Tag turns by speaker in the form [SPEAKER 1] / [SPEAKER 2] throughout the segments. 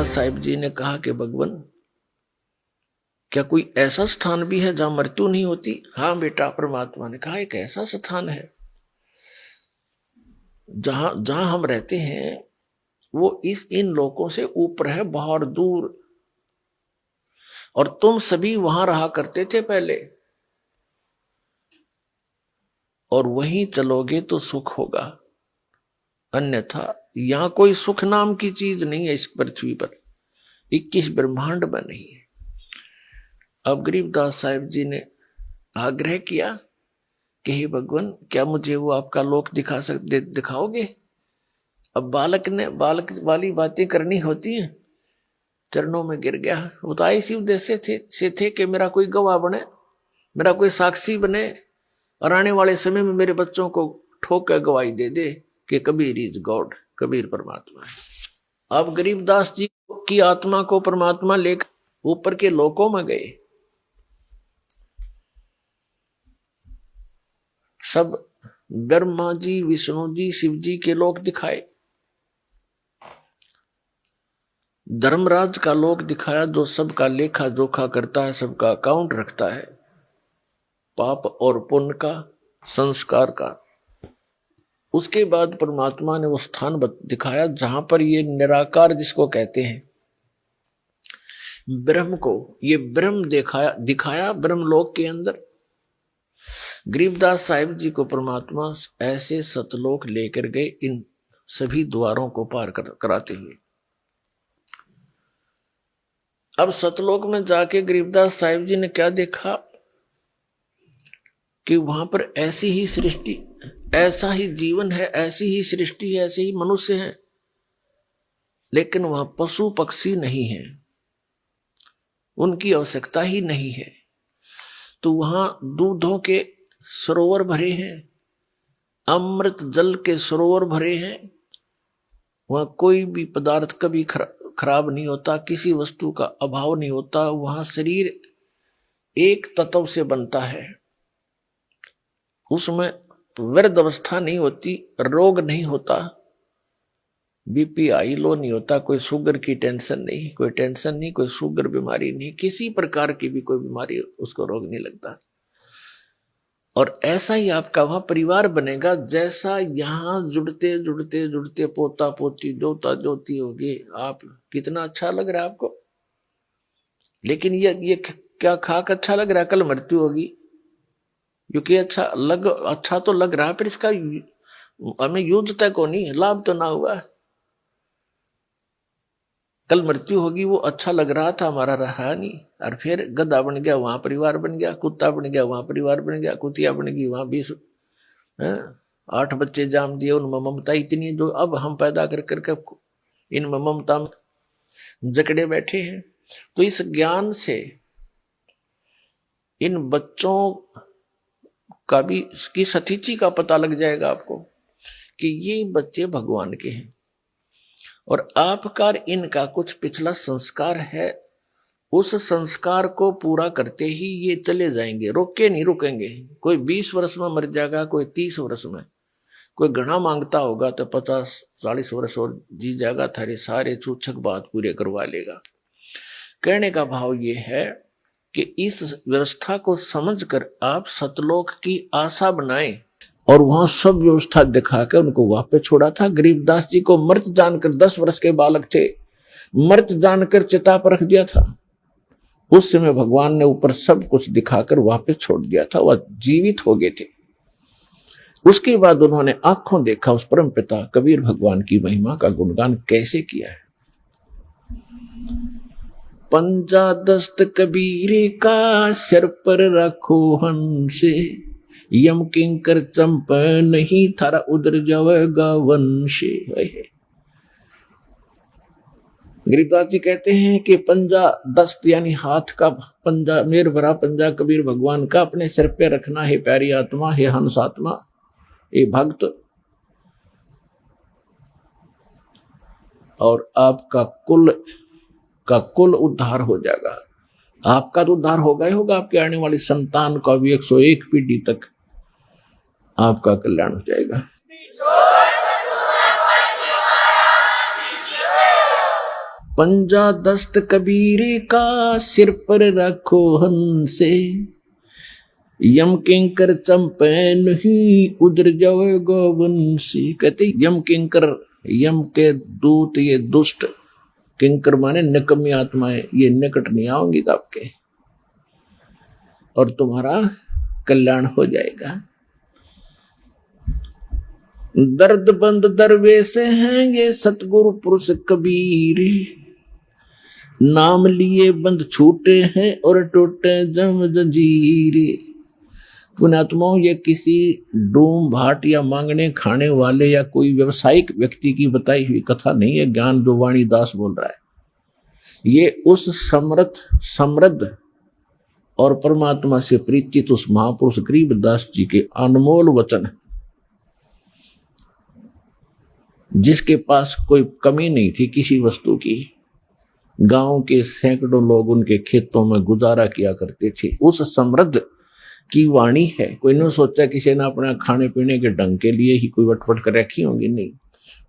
[SPEAKER 1] गरीबदास साहिब जी ने कहा कि भगवान, क्या कोई ऐसा स्थान भी है जहां मृत्यु नहीं होती? हाँ बेटा, परमात्मा ने कहा एक ऐसा स्थान है जहां जहां हम रहते हैं वो इन लोगों से ऊपर है, बहुत दूर, और तुम सभी वहां रहा करते थे पहले, और वहीं चलोगे तो सुख होगा, अन्यथा यहां कोई सुख नाम की चीज नहीं है इस पृथ्वी पर, 21 ब्रह्मांड में नहीं है। अब गरीबदास साहिब जी ने आग्रह किया कि हे भगवान, क्या मुझे वो आपका लोक दिखाओगे? अब बालक वाली बातें करनी होती हैं। चरणों में गिर गया। वो तो इसी उद्देश्य से थे कि मेरा कोई गवाह बने, मेरा कोई साक्षी बने, और आने वाले समय में मेरे बच्चों को ठोक कर गवाही दे दे कि कबीर इज गॉड, कबीर परमात्मा है। अब गरीबदास जी की आत्मा को परमात्मा लेकर ऊपर के लोकों में गए। सब ब्रह्मा जी, विष्णु जी, शिव जी के लोक दिखाए, धर्मराज का लोक दिखाया जो सबका लेखा जोखा करता है, सबका अकाउंट रखता है, पाप और पुण्य का, संस्कार का। उसके बाद परमात्मा ने वो स्थान दिखाया जहां पर ये निराकार जिसको कहते हैं ब्रह्म को, ये ब्रह्म दिखाया ब्रह्मलोक के अंदर। गरीबदास साहिब जी को परमात्मा ऐसे सतलोक लेकर गए, इन सभी द्वारों को पार कराते हुए। अब सतलोक में जाके गरीबदास साहिब जी ने क्या देखा कि वहां पर ऐसी ही सृष्टि, ऐसा ही जीवन है, ऐसी ही सृष्टि है, ऐसे ही मनुष्य हैं, लेकिन वहां पशु पक्षी नहीं है, उनकी आवश्यकता ही नहीं है। तो वहां दूधों के सरोवर भरे हैं, अमृत जल के सरोवर भरे हैं, वहां कोई भी पदार्थ कभी खराब नहीं होता, किसी वस्तु का अभाव नहीं होता। वहां शरीर एक तत्व से बनता है, उसमें वृद्ध अवस्था नहीं होती, रोग नहीं होता, बीपी हाई लो नहीं होता, कोई शुगर की टेंशन नहीं, कोई टेंशन नहीं, कोई शुगर बीमारी नहीं, किसी प्रकार की भी कोई बीमारी उसको रोग नहीं लगता। और ऐसा ही आपका वहां परिवार बनेगा जैसा यहाँ जुड़ते जुड़ते जुड़ते पोता पोती दोता दोती होगी। आप कितना अच्छा लग रहा है आपको, लेकिन ये क्या खाक अच्छा लग रहा है, कल मृत्यु होगी, क्योंकि अच्छा तो लग रहा है, पर इसका हमें यूज तक को नहीं, लाभ तो ना हुआ, कल मृत्यु होगी। वो अच्छा लग रहा था, हमारा रहा नहीं, और फिर गधा बन गया, वहां परिवार बन गया, कुत्ता बन गया, वहां परिवार बन गया, कुतिया बन गई, वहां 20 8 बच्चे जाम दिए। उनमें ममता इतनी जो अब हम पैदा कर करके इन ममता में जकड़े बैठे हैं। तो इस ज्ञान से इन बच्चों का भी की सतीची का पता लग जाएगा आपको कि ये बच्चे भगवान के हैं, और आपका इनका कुछ पिछला संस्कार है, उस संस्कार को पूरा करते ही ये चले जाएंगे, रुकेंगे। कोई 20 वर्ष में मर जाएगा, कोई 30 वर्ष में, कोई घना मांगता होगा तो 50-40 वर्ष और जी जाएगा, थारे सारे छूछक बात पूरे करवा लेगा। कहने का भाव ये है कि इस व्यवस्था को समझकर आप सतलोक की आशा बनाएं, और वहां सब व्यवस्था दिखाकर उनको वापस छोड़ा था। गरीबदास जी को मृत जानकर, 10 वर्ष के बालक थे, मृत जानकर चिता पर रख दिया था। उस समय भगवान ने ऊपर सब कुछ दिखाकर वापस छोड़ दिया था, वह जीवित हो गए थे। उसके बाद उन्होंने आंखों देखा उस परम पिता कबीर भगवान की महिमा का गुणगान कैसे किया है। पंजा दस्त कबीर का सिर पर रखो हंस, यम किंकर चंप नहीं थारा उधर जावेगा वंश। गरीबदास जी कहते हैं कि पंजा दस्त यानी हाथ का पंजा, मेर भरा पंजा कबीर भगवान का अपने सिर पे रखना है प्यारी आत्मा, हे हंस आत्मा, ये भक्त, और आपका कुल उद्धार हो जाएगा। आपका तो उद्धार होगा ही होगा, आपके आने वाली संतान का भी 101 पीढ़ी तक आपका कल्याण हो जाएगा। पंजा दस्त कबीर का सिर पर रखो हंसे, यम किंकर चंपे नहीं उधर जाओ गोवंशी। कहते यम किंकर, यम के दूत, ये दुष्ट, किंकर माने निकम्मी आत्माएं, ये निकट नहीं आओगी आपके और तुम्हारा कल्याण हो जाएगा। दर्द बंद दरवेश हैं ये सतगुरु पुरुष कबीर, नाम लिए बंद छूटे हैं और टूटे जम जंजीर। पुण्यात्माओं, ये किसी डूम भाट या मांगने खाने वाले या कोई व्यवसायिक व्यक्ति की बताई हुई कथा नहीं है, ज्ञान जो वाणी दास बोल रहा है। ये उस समृद्ध और परमात्मा से परिचित उस महापुरुष गरीबदास जी के अनमोल वचन, जिसके पास कोई कमी नहीं थी किसी वस्तु की। गांव के सैकड़ों लोग उनके खेतों में गुजारा किया करते थे। उस समृद्ध की वाणी है। कोई नहीं सोचा किसी ने अपना खाने पीने के ढंग के लिए ही कोई वटवट कर रखी होंगी, नहीं,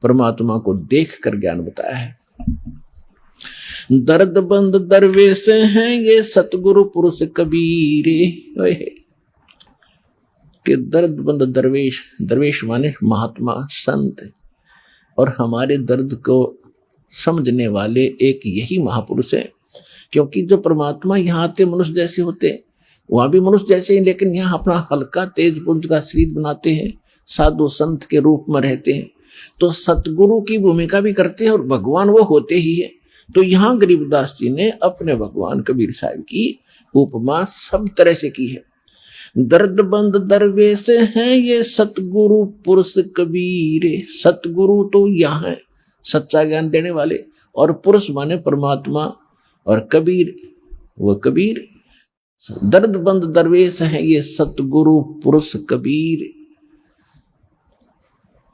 [SPEAKER 1] परमात्मा को देख कर ज्ञान बताया है। दर्द बंद दरवेश हैं ये सतगुरु पुरुष कबीरे, कि दर्द बंद दरवेश, दरवेश माने महात्मा संत, और हमारे दर्द को समझने वाले एक यही महापुरुष है। क्योंकि जो परमात्मा यहाँ आते मनुष्य जैसे होते, वहां भी मनुष्य जैसे ही, लेकिन यहाँ अपना हल्का तेज पुंज का शरीर बनाते हैं, साधु संत के रूप में रहते हैं, तो सतगुरु की भूमिका भी करते हैं और भगवान वो होते ही है। तो यहाँ गरीबदास जी ने अपने भगवान कबीर साहब की उपमा सब तरह से की है। दर्द बंद दरवेश हैं ये सतगुरु पुरुष कबीर। सतगुरु तो यहाँ है, सच्चा ज्ञान देने वाले, और पुरुष माने परमात्मा, और कबीर वो कबीर। दर्द बंद दरवेश हैं ये सतगुरु पुरुष कबीर,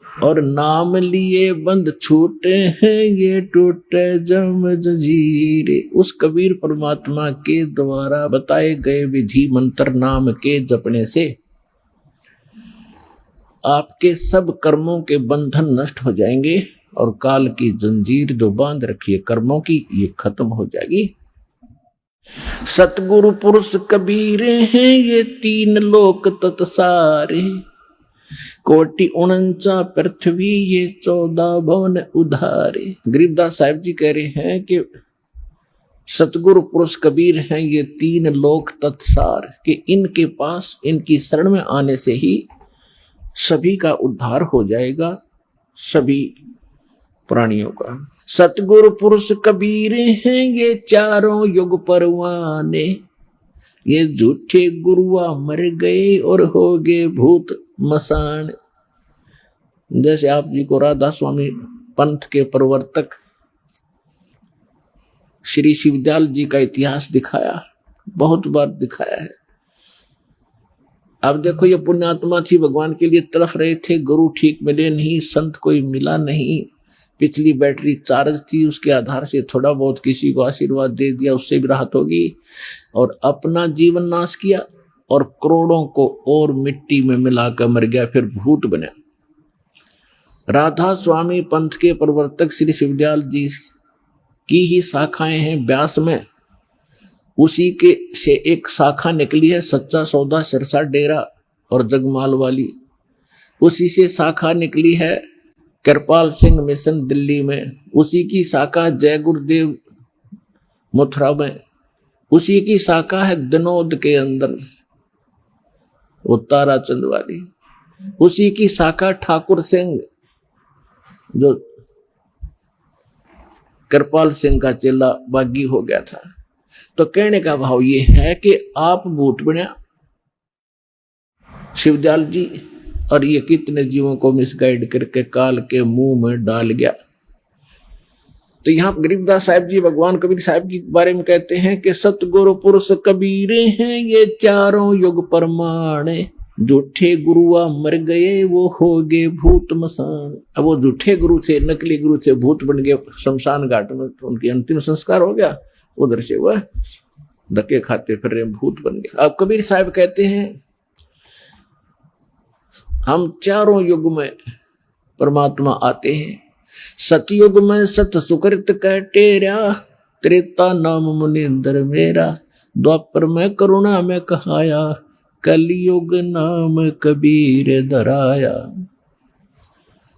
[SPEAKER 1] और नाम लिए बंद छूटे हैं ये टूटे जम जंजीर। उस कबीर परमात्मा के द्वारा बताए गए विधि मंत्र नाम के जपने से आपके सब कर्मों के बंधन नष्ट हो जाएंगे, और काल की जंजीर जो बांध रखी है कर्मों की, ये खत्म हो जाएगी। सतगुरु पुरुष कबीर हैं ये तीन लोक तत्सारे, कोटि 49 पृथ्वी ये 14 भवन उधारे। गरीबदास साहिब जी कह रहे हैं कि सतगुरु पुरुष कबीर हैं ये तीन लोक तत्सार, कि इनके पास, इनकी शरण में आने से ही सभी का उद्धार हो जाएगा, सभी प्राणियों का। सतगुरु पुरुष कबीर हैं ये चारों युग परवाने, ये झूठे गुरुआ मर गए और हो गए भूत मसान। जैसे आप जी को राधा स्वामी पंथ के प्रवर्तक श्री शिवदयाल जी का इतिहास दिखाया, बहुत बार दिखाया है। अब देखो, ये पुण्यात्मा थी, भगवान के लिए तड़फ रहे थे, गुरु ठीक मिले नहीं, संत कोई मिला नहीं, पिछली बैटरी चार्ज थी, उसके आधार से थोड़ा बहुत किसी को आशीर्वाद दे दिया, उससे भी राहत होगी, और अपना जीवन नाश किया और करोड़ों को और मिट्टी में मिलाकर मर गया, फिर भूत बना। राधा स्वामी पंथ के प्रवर्तक श्री शिवदयाल जी की ही शाखाएं हैं ब्यास में, उसी के से एक शाखा निकली है सच्चा सौदा सिरसा डेरा और जगमाल वाली, उसी से शाखा निकली है कृपाल सिंह मिशन दिल्ली में, उसी की शाखा जय गुरुदेव मथुरा में, उसी की शाखा है दिनोद के अंदर वो ताराचंद वाली, उसी की शाखा ठाकुर सिंह जो कृपाल सिंह का चेला बागी हो गया था। तो कहने का भाव ये है कि आप भूत बना शिवदयाल जी, और ये कितने जीवों को मिसगाइड करके काल के मुंह में डाल गया। तो यहाँ गरीबदास साहिब जी भगवान कबीर साहब के बारे में कहते हैं कि सतगुरु पुरुष कबीरे हैं ये चारों युग परमाणे, झूठे गुरुआ मर गए वो हो गए भूत मसान। अब वो झूठे गुरु से, नकली गुरु से भूत बन गए शमशान घाट में, तो उनकी अंतिम संस्कार हो गया, उधर से वह धक्के खाते फिर रहे भूत बन गए। अब कबीर साहब कहते हैं हम चारों युग में परमात्मा आते हैं, सतयुग में सत सुकृत कह टेरा, त्रेता नाम मुनिंदर मेरा। द्वापर में करुणा में कहाया, कलयुग नाम कबीर धराया।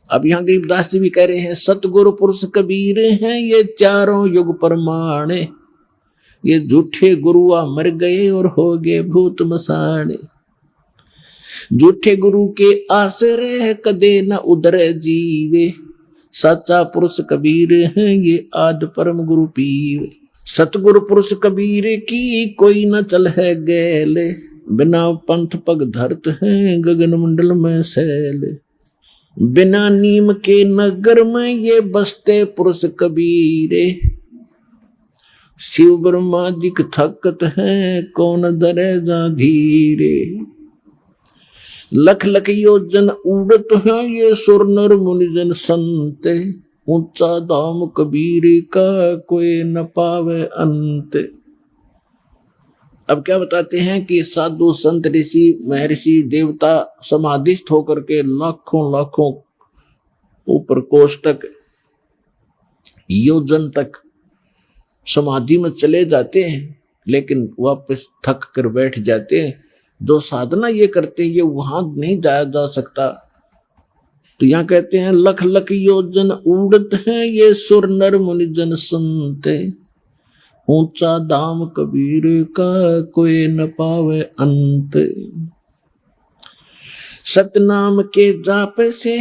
[SPEAKER 1] अब यहाँ गरीबदास जी भी कह रहे हैं सतगुरु पुरुष कबीर हैं ये चारों युग प्रमाण। ये झूठे गुरुआ मर गए और हो गए भूत मसाण। झूठे गुरु के आश्रय कदे न उधर जीवे, सच्चा पुरुष कबीर है ये आद परम गुरु पीर। सतगुरु पुरुष कबीर की कोई न चल है गैल, बिना पंथ पग धरत है गगन मंडल में सैल। बिना नीम के नगर में ये बसते पुरुष कबीरे, शिव ब्रह्मा जी थकत है कौन धरे जा धीरे। लख लख योजन उड़त है ये सुर नर मुनिजन संत, ऊंचा धाम कबीर का कोई न पावे अंत। अब क्या बताते हैं कि साधु संत ऋषि महर्षि देवता समाधिस्थ होकर के लाखों लाखों ऊपर कोष्टक योजन तक समाधि में चले जाते हैं, लेकिन वापस थक कर बैठ जाते हैं। जो साधना ये करते हैं ये वहां नहीं जाया जा सकता। तो यहाँ कहते हैं लख लख योजन उड़त हैं ये सुर नर मुनिजन संत, ऊंचा दाम कबीर का कोई न पावे अंत। सतनाम के जाप से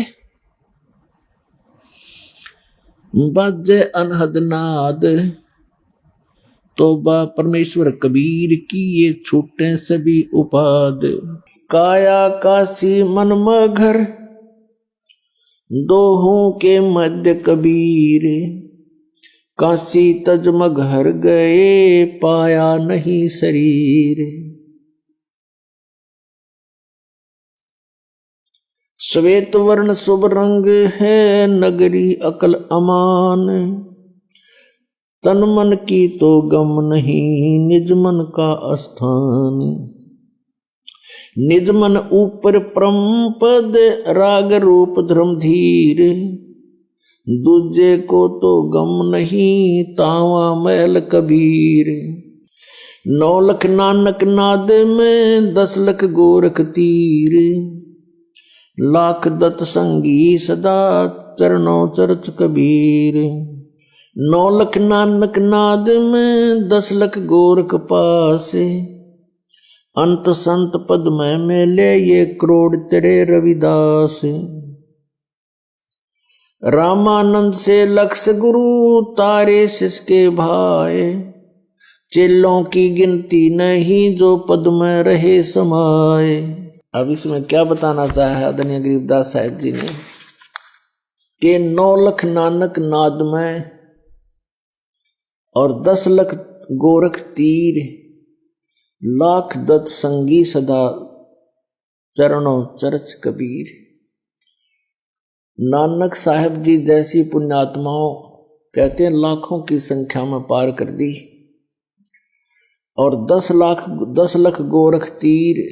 [SPEAKER 1] बाजे अनहद नाद, तोबा परमेश्वर कबीर की ये छूटे सभी उपाद। काया काशी मन मगर दोहों के मध्य कबीर, काशी तजमग हर गए पाया नहीं शरीर। श्वेत वर्ण शुभ रंग है नगरी अकल अमान, तन मन की तो गम नहीं निज मन का स्थान। निज मन ऊपर परम पद राग रूप धर्म धीर, दूजे को तो गम नहीं तावा मैल कबीर। 9 लख नानक नाद में 10 लख गोरख तीर, लाख दत्त संगी सदा चरणों चरच कबीर। 9 लख नानक नाद में 10 लख गोरख पासे, अंत संत पद में मेले ये करोड़ तेरे रविदास। रामानंद से लक्ष गुरु तारे सिसके भाए, चेलों की गिनती नहीं जो पद में रहे समाये। अब इसमें क्या बताना चाहा आदरणीय गरीबदास साहिब जी ने कि 9 लख नानक नाद में और 10 लख गोरख तीर, लाख दत्त संगी सदा चरणों चरच कबीर। नानक साहब जी जैसी पुण्यात्माओं कहते हैं लाखों की संख्या में पार कर दी, और 10 लख गोरख तीर।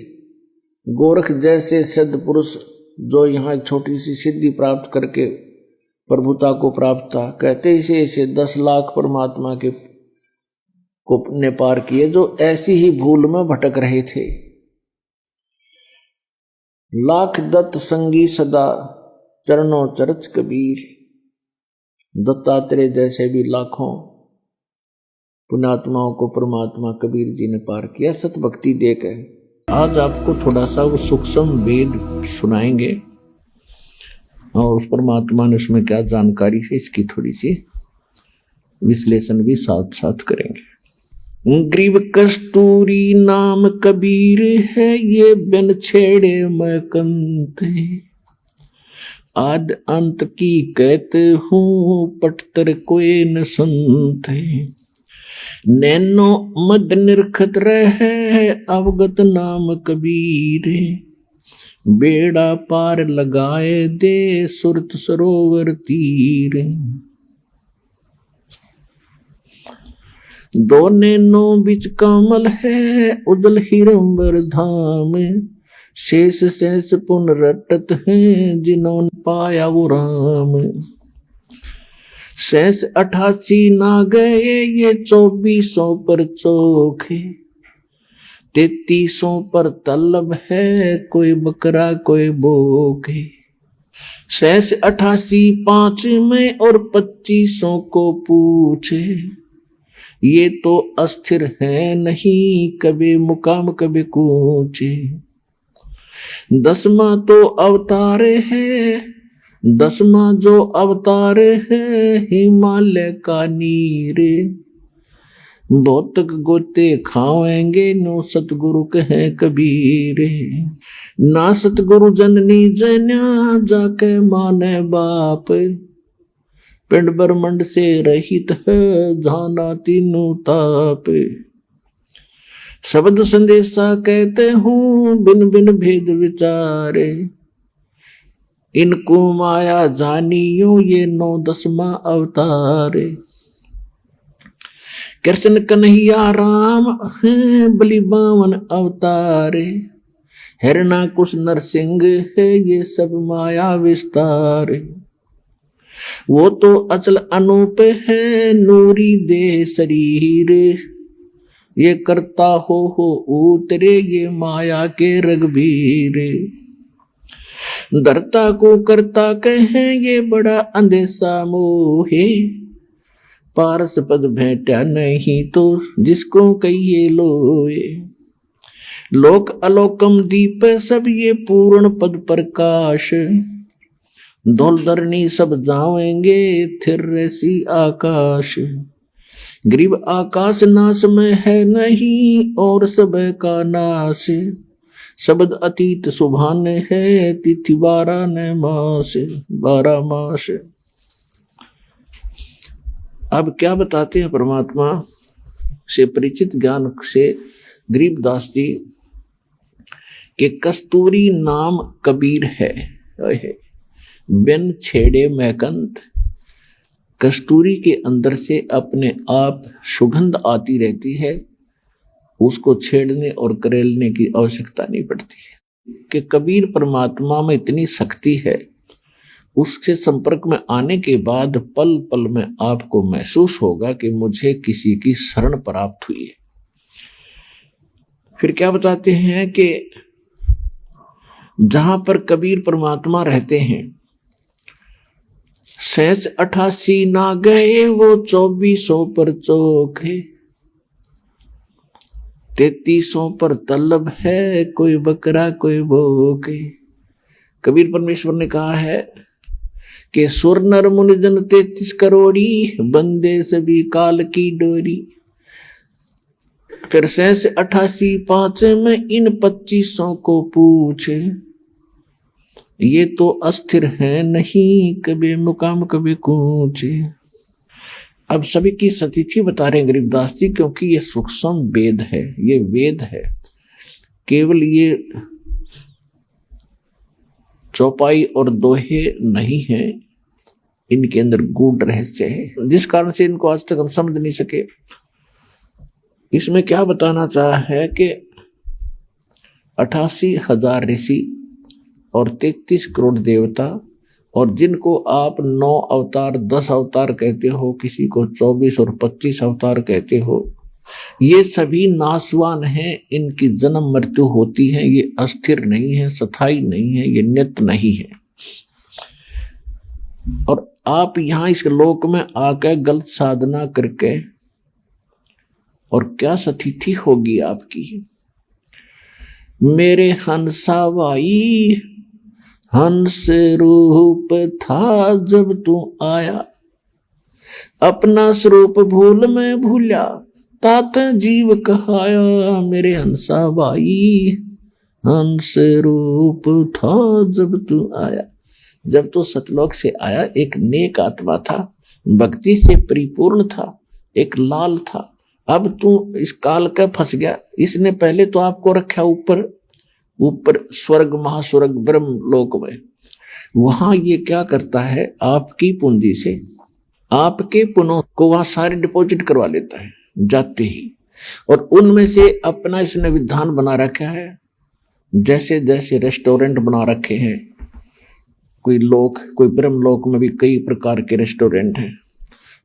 [SPEAKER 1] गोरख जैसे सिद्ध पुरुष जो यहाँ एक छोटी सी सिद्धि प्राप्त करके प्रभुता को प्राप्त था, कहते इसे 10 लाख परमात्मा के को ने पार किए जो ऐसी ही भूल में भटक रहे थे। लाख दत्त संगी सदा चरणों चरच कबीर। दत्तात्रेय जैसे भी लाखों पुण्यात्माओं को परमात्मा कबीर जी ने पार किया सत भक्ति देकर। आज आपको थोड़ा सा वो सूक्ष्म वेद सुनाएंगे और उस परमात्मा ने उसमें क्या जानकारी है इसकी थोड़ी सी विश्लेषण भी साथ साथ करेंगे। ग्रीव कस्तूरी नाम कबीर है ये बिन छेड़े मैं कंत, आद अंत की कहते हूँ पटतर कोई न संत। नैनो मद निरखत रहे अवगत नाम कबीर, बेड़ा पार लगाए दे सुरत सरोवर तीर। 2 नैनों बिच कमल है उदल हिरंबर धाम, शेष शेष पुन रटत हैं जिन्होंने पाया वो राम। सहस 88 ना गए ये 2400 पर चोखे, 3300 पर तलब है कोई बकरा कोई बोके। सहस 88 5 में और 2500 को पूछे, ये तो अस्थिर है नहीं कभी मुकाम कभी कूचे। 10वां तो अवतार है, 10वां जो अवतार है हिमालय का नीरे, भौतक गोते खाएंगे नो सतगुरु कहे कबीरे। ना सतगुरु जननी जन्या जाके माने बाप, पिंड ब्रह्मंड से रहित है जाना तीनों ताप। शब्द संदेशा कहते हूँ बिन बिन भेद विचारे, इनको माया जानियो ये 9-10वां अवतारे। कृष्ण कन्हैया राम है बलि 52 अवतारे, हिरणाकुश नरसिंह है ये सब माया विस्तार। वो तो अचल अनूप है नूरी देह शरीर, ये करता हो उतरे ये माया के रघुवीर। धरता को करता कहें ये बड़ा अंधेसा मोहे, पारस पद भेंटा नहीं तो जिसको कहिए लोए। लोक अलोकम दीप सब ये पूर्ण पद प्रकाश, धौल धरनी सब जावेंगे थिर सी आकाश। गरीब आकाश नाश में है नहीं और सब का नाश, शब्द अतीत सुभान है तिथि 12 ने मास 12 मास। अब क्या बताते हैं परमात्मा से परिचित ज्ञान से गरीबदास जी के कस्तूरी नाम कबीर है। बिन छेड़े मैकंत, कस्तूरी के अंदर से अपने आप सुगंध आती रहती है, उसको छेड़ने और करेलने की आवश्यकता नहीं पड़ती है। कि कबीर परमात्मा में इतनी शक्ति है, उसके संपर्क में आने के बाद पल पल में आपको महसूस होगा कि मुझे किसी की शरण प्राप्त हुई है। फिर क्या बताते हैं कि जहां पर कबीर परमात्मा रहते हैं, सहज 88 ना गए वो 2400 पर चोखे, 3300 पर तलब है कोई बकरा कोई भोके। कबीर परमेश्वर ने कहा है कि सुर नर मुनि जन 33 करोड़ी, बंदे सभी काल की डोरी। फिर सहस 88 5 में इन 2500 को पूछे, ये तो अस्थिर है नहीं कभी मुकाम कभी कूचे। अब सभी की सतिथि बता रहे हैं गरीबदास जी, क्योंकि ये सूक्ष्म वेद है, ये वेद है, केवल ये चौपाई और दोहे नहीं है, इनके अंदर गूढ़ रहस्य है, जिस कारण से इनको आज तक हम समझ नहीं सके। इसमें क्या बताना चाहा है कि 88,000 ऋषि और 33 करोड़ देवता, और जिनको आप 9 अवतार 10 अवतार कहते हो, किसी को 24 और 25 अवतार कहते हो, ये सभी नाशवान हैं, इनकी जन्म मृत्यु होती है, ये अस्थिर नहीं है, स्थायी नहीं है, ये नित्य नहीं है। और आप यहां इस लोक में आकर गलत साधना करके, और क्या स्थिति होगी आपकी। मेरे हंसा भाई हंस रूप था जब तू आया, अपना स्वरूप भूल में भूला तात जीव कहाया। मेरे हंसा भाई हंस रूप था जब तू आया, जब तो सतलोक से आया एक नेक आत्मा था, भक्ति से परिपूर्ण था, एक लाल था। अब तू इस काल का फंस गया। इसने पहले तो आपको रखा ऊपर ऊपर स्वर्ग महास्वर्ग ब्रह्म लोक में। वहां ये क्या करता है, आपकी पूंजी से आपके पुनों को वहां सारे डिपॉजिट करवा लेता है जाते ही, और उनमें से अपना इसने विधान बना रखा है। जैसे जैसे रेस्टोरेंट बना रखे हैं, कोई ब्रह्म लोक में भी कई प्रकार के रेस्टोरेंट हैं,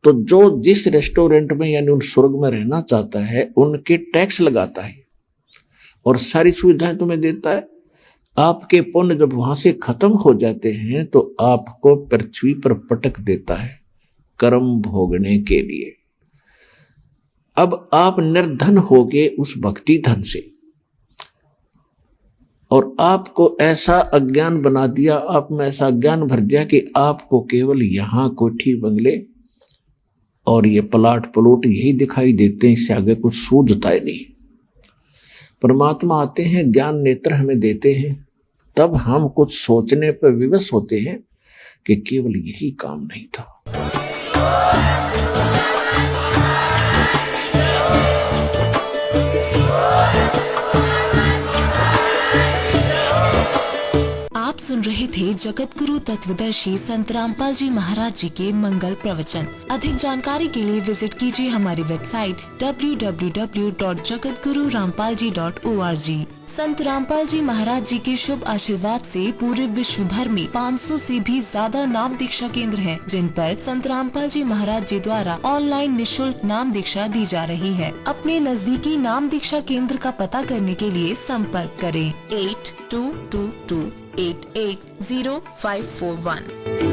[SPEAKER 1] तो जो जिस रेस्टोरेंट में यानी उन स्वर्ग में रहना चाहता है उनके टैक्स लगाता है और सारी सुविधाएं तुम्हें देता है। आपके पुण्य जब वहां से खत्म हो जाते हैं तो आपको पृथ्वी पर पटक देता है कर्म भोगने के लिए। अब आप निर्धन हो गए उस भक्ति धन से, और आपको ऐसा अज्ञान बना दिया, आप में ऐसा ज्ञान भर दिया कि आपको केवल यहां कोठी बंगले और ये प्लाट प्लॉट यही दिखाई देते हैं, इससे आगे कुछ सूझता ही नहीं। परमात्मा आते हैं, ज्ञान नेत्र हमें देते हैं, तब हम कुछ सोचने पर विवश होते हैं कि केवल यही काम नहीं था।
[SPEAKER 2] आप सुन रहे थे जगत गुरु तत्वदर्शी संत रामपाल जी महाराज जी के मंगल प्रवचन। अधिक जानकारी के लिए विजिट कीजिए हमारी वेबसाइट www.jagatgururampalji.org। संत रामपाल जी महाराज जी के शुभ आशीर्वाद से पूरे विश्व भर में 500 से भी ज्यादा नाम दीक्षा केंद्र हैं, जिन पर संत रामपाल जी महाराज जी द्वारा ऑनलाइन निशुल्क नाम दीक्षा दी जा रही है। अपने नजदीकी नाम दीक्षा केंद्र का पता करने के लिए संपर्क करें 8222880541।